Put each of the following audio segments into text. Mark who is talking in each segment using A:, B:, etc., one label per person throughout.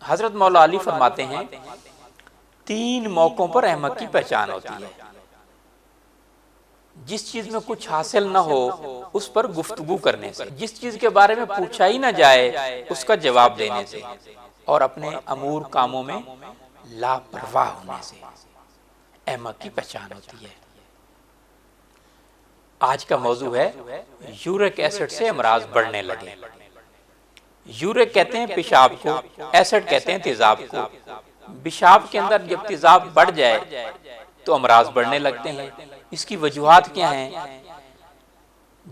A: हजरत मौला अली फरमाते हैं 3 मौकों पर अहमक की पहचान होती है। जिस चीज में कुछ हासिल न हो उस पर गुफ्तगू करने से, जिस चीज के बारे में पूछा ही ना जाए उसका जवाब देने से, और अपने अमूर कामों में लापरवाह होने से अहमक की पहचान होती है। आज का मौजू है यूरिक एसिड से अमराज बढ़ने लगे। यूरिक कहते हैं पेशाब को, एसिड कहते हैं तेजाब को। पेशाब के अंदर जब तेजाब बढ़ जाए तो अमराज बढ़ने लगते हैं। इसकी वजूहात क्या हैं?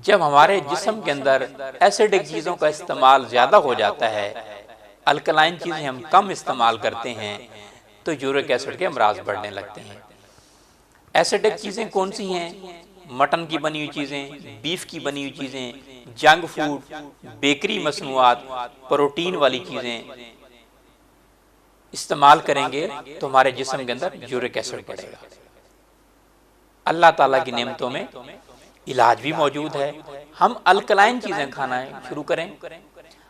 A: जब हमारे जिस्म के अंदर एसिडिक चीज़ों का इस्तेमाल ज़्यादा हो जाता है, अल्कलाइन चीज़ें हम कम इस्तेमाल करते हैं, तो यूरिक एसिड के अमराज बढ़ने लगते हैं। एसिडिक चीज़ें कौन सी हैं? मटन की बनी हुई चीज़ें, बीफ की बनी हुई चीज़ें, जंक फूड, बेकरी मसनूआत, प्रोटीन वाली चीज़ें इस्तेमाल करेंगे तो हमारे जिस्म के अंदर यूरिक एसिड बढ़ेगा। अल्लाह ताला की नेमतों में इलाज भी मौजूद है। हम अल्कलाइन चीज़ें खाना शुरू करें,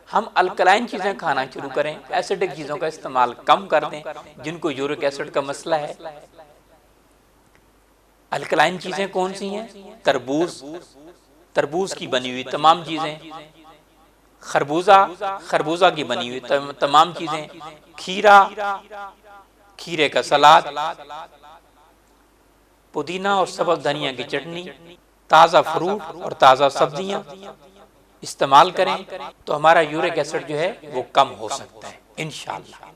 A: हम अल्कलाइन चीज़ें खाना शुरू करें, एसिडिक चीज़ों का इस्तेमाल कम कर दें। जिनको यूरिक एसिड का मसला है, अल्कलाइन चीज़ें कौन सी हैं? तरबूज, तरबूज की बनी हुई तमाम चीज़ें, खरबूजा, खरबूजा की बनी हुई तमाम चीज़ें, खीरा, खीरे का सलाद, पुदीना और सब्ज़ धनिया की चटनी, ताज़ा फ्रूट और ताज़ा सब्जियां इस्तेमाल करें तो हमारा यूरिक एसिड जो है वो कम हो सकता है इंशाअल्लाह।